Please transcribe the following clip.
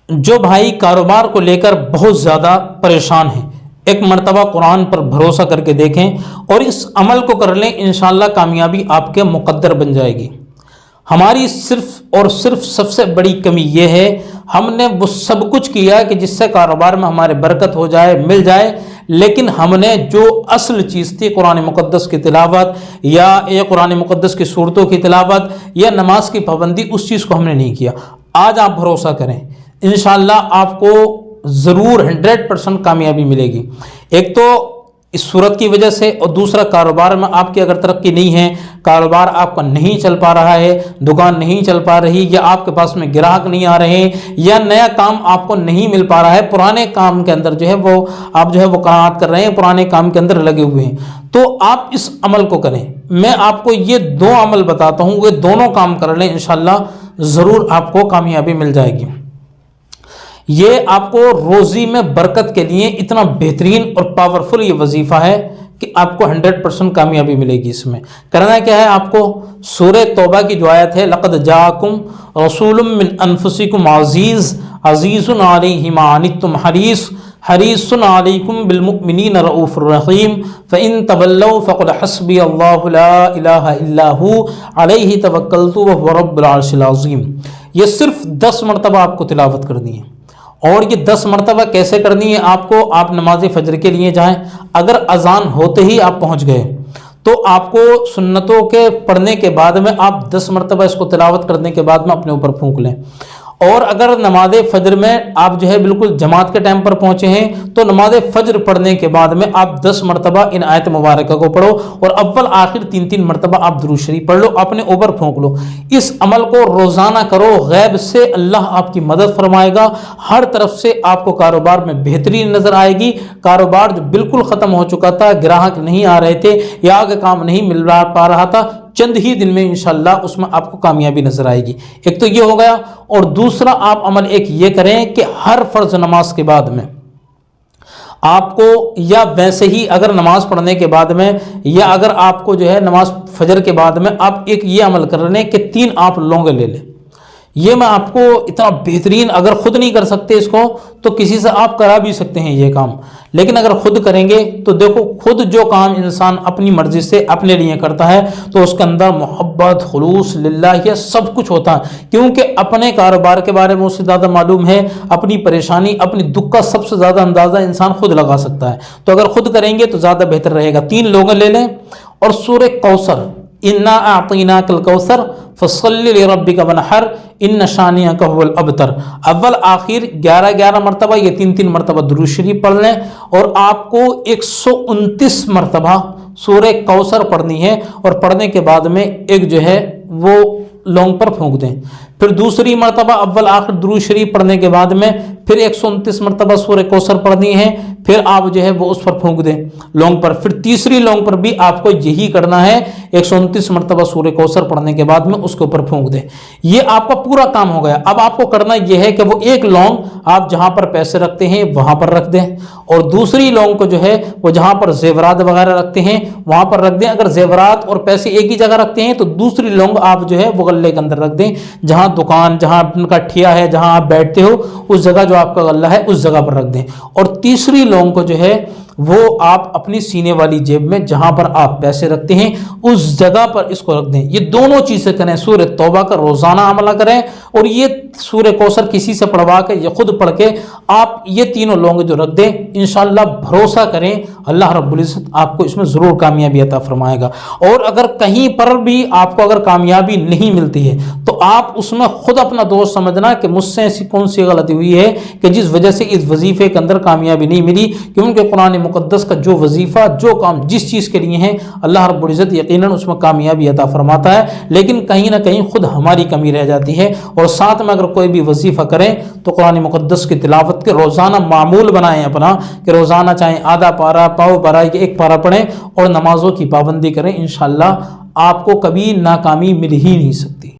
جو بھائی کاروبار کو لے کر بہت زیادہ پریشان ہیں، ایک مرتبہ قرآن پر بھروسہ کر کے دیکھیں اور اس عمل کو کر لیں، انشاءاللہ کامیابی آپ کے مقدر بن جائے گی۔ ہماری صرف اور صرف سب سے بڑی کمی یہ ہے، ہم نے وہ سب کچھ کیا کہ جس سے کاروبار میں ہمارے برکت ہو جائے، مل جائے، لیکن ہم نے جو اصل چیز تھی قرآن مقدس کی تلاوت یا قرآن مقدس کی صورتوں کی تلاوت یا نماز کی پابندی، اس چیز کو ہم نے نہیں کیا۔ آج آپ بھروسہ کریں، انشاءاللہ آپ کو ضرور 100% کامیابی ملے گی۔ ایک تو اس صورت کی وجہ سے، اور دوسرا کاروبار میں آپ کی اگر ترقی نہیں ہے، کاروبار آپ کا نہیں چل پا رہا ہے، دکان نہیں چل پا رہی، یا آپ کے پاس میں گراہک نہیں آ رہے ہیں، یا نیا کام آپ کو نہیں مل پا رہا ہے، پرانے کام کے اندر جو ہے وہ آپ جو ہے وہ قناعت کر رہے ہیں، پرانے کام کے اندر لگے ہوئے ہیں، تو آپ اس عمل کو کریں۔ میں آپ کو یہ دو عمل بتاتا ہوں، وہ دونوں کام کر لیں، انشاءاللہ ضرور آپ کو کامیابی مل جائے گی۔ یہ آپ کو روزی میں برکت کے لیے اتنا بہترین اور پاورفل یہ وظیفہ ہے کہ آپ کو 100% کامیابی ملے گی۔ اس میں کرنا کیا ہے، آپ کو سورہ توبہ کی جو آیت ہے، لَقَدْ جَاءَكُمْ رَسُولٌ مِّنْ أَنفُسِكُمْ عَزِيزٌ عَلَيْهِ مَا عَنِتُّمْ حَرِيصٌ عَلَيْكُمْ بِالْمُؤْمِنِينَ رَءُوفٌ رَحِيمٌ فَإِن تَوَلَّوْا فَقُلْ حَسْبِيَ اللَّهُ لَا إِلَٰهَ إِلَّا هُوَ عَلَيْهِ تَوَكَّلْتُ وَهُوَ رَبُّ الْعَرْشِ الْعَظِيمِ۔ یہ صرف 10 مرتبہ آپ کو تلاوت کرنی ہے، اور یہ 10 مرتبہ کیسے کرنی ہے آپ کو؟ آپ نماز فجر کے لیے جائیں، اگر اذان ہوتے ہی آپ پہنچ گئے تو آپ کو سنتوں کے پڑھنے کے بعد میں آپ 10 مرتبہ اس کو تلاوت کرنے کے بعد میں اپنے اوپر پھونک لیں۔ اور اگر نماز فجر میں آپ جو ہے بالکل جماعت کے ٹائم پر پہنچے ہیں تو نماز فجر پڑھنے کے بعد میں آپ 10 مرتبہ ان آیت مبارکہ کو پڑھو، اور اول آخر 3 مرتبہ آپ درود شریف پڑھ لو، اپنے اوپر پھونک لو۔ اس عمل کو روزانہ کرو، غیب سے اللہ آپ کی مدد فرمائے گا، ہر طرف سے آپ کو کاروبار میں بہترین نظر آئے گی۔ کاروبار جو بالکل ختم ہو چکا تھا، گراہک نہیں آ رہے تھے یا آگے کام نہیں مل پا رہا تھا، چند ہی دن میں انشاءاللہ اس میں آپ کو کامیابی نظر آئے گی۔ ایک تو یہ ہو گیا، اور دوسرا آپ عمل ایک یہ کریں کہ ہر فرض نماز کے بعد میں آپ کو، یا ویسے ہی اگر نماز پڑھنے کے بعد میں، یا اگر آپ کو جو ہے نماز فجر کے بعد میں، آپ ایک یہ عمل کر رہے ہیں کہ 3 آپ لونگے لے لیں۔ یہ میں آپ کو اتنا بہترین، اگر خود نہیں کر سکتے اس کو تو کسی سے آپ کرا بھی سکتے ہیں یہ کام، لیکن اگر خود کریں گے تو دیکھو، خود جو کام انسان اپنی مرضی سے اپنے لیے کرتا ہے تو اس کے اندر محبت، خلوص للہ، یہ سب کچھ ہوتا ہے، کیونکہ اپنے کاروبار کے بارے میں اسے زیادہ معلوم ہے، اپنی پریشانی، اپنی دکھ کا سب سے زیادہ اندازہ انسان خود لگا سکتا ہے، تو اگر خود کریں گے تو زیادہ بہتر رہے گا۔ 3 لوگ لے لیں، اور سورہ کوثر، انا اعطیناک الکوثر فصلی لربک ونحر ان شانئک هو الابتر، اول آخر 11 مرتبہ، یہ 3 مرتبہ درود شریف پڑھ لیں، اور آپ کو 129 مرتبہ سورہ کوثر پڑھنی ہے، اور پڑھنے کے بعد میں ایک جو ہے وہ لونگ پر پھونک دیں۔ پھر دوسری مرتبہ اول آخر درود شریف پڑھنے کے بعد میں پھر 129 مرتبہ سورہ کوثر پڑھنی ہے، پھر آپ جو ہے وہ اس پر پھونک دیں لونگ پر۔ پھر تیسری لونگ پر بھی آپ کو یہی کرنا ہے، 129 مرتبہ سورہ کوثر پڑھنے کے بعد میں اس کے اوپر پھونک دیں۔ یہ آپ کا پورا کام ہو گیا۔ اب آپ کو کرنا یہ ہے کہ وہ ایک لونگ آپ جہاں پر پیسے رکھتے ہیں وہاں پر رکھ دیں، اور دوسری لونگ کو جو ہے وہ جہاں پر زیورات وغیرہ رکھتے ہیں وہاں پر رکھ دیں۔ اگر زیورات اور پیسے ایک ہی جگہ رکھتے ہیں تو دوسری لونگ آپ جو ہے وہ غلے کے اندر رکھ دیں، جہاں دکان، جہاں ان کا ٹھیا ہے، جہاں آپ بیٹھتے ہو، اس جگہ جو آپ کا غلہ ہے اس جگہ پر رکھ دیں، اور تیسری لونگ کو جو ہے وہ آپ اپنی سینے والی جیب میں جہاں پر آپ پیسے رکھتے ہیں اس جگہ پر اس کو رکھ دیں۔ یہ دونوں چیزیں کریں، سورہ توبہ کا روزانہ عملہ کریں، اور یہ سورہ کوثر کسی سے پڑھوا کے یا خود پڑھ کے آپ یہ تینوں لونگ جو رکھ دیں، انشاءاللہ بھروسہ کریں اللہ رب العزت آپ کو اس میں ضرور کامیابی عطا فرمائے گا۔ اور اگر کہیں پر بھی آپ کو اگر کامیابی نہیں ملتی ہے تو آپ اس میں خود اپنا دوست سمجھنا کہ مجھ سے ایسی کون سی غلطی ہوئی ہے کہ جس وجہ سے اس وظیفے کے اندر کامیابی نہیں ملی، کیونکہ قرآن مقدس کا جو وظیفہ، جو کام جس چیز کے لیے ہیں، اللہ رب العزت یقیناً اس میں کامیابی عطا فرماتا ہے، لیکن کہیں نہ کہیں خود ہماری کمی رہ جاتی ہے۔ اور ساتھ میں اگر کوئی بھی وظیفہ کریں تو قرآن مقدس کی تلاوت کے روزانہ معمول بنائیں اپنا، کہ روزانہ چاہے آدھا پارہ، پاؤ پارہ یا 1 پارہ پڑھیں، اور نمازوں کی پابندی کریں، انشاءاللہ آپ کو کبھی ناکامی مل ہی نہیں سکتی۔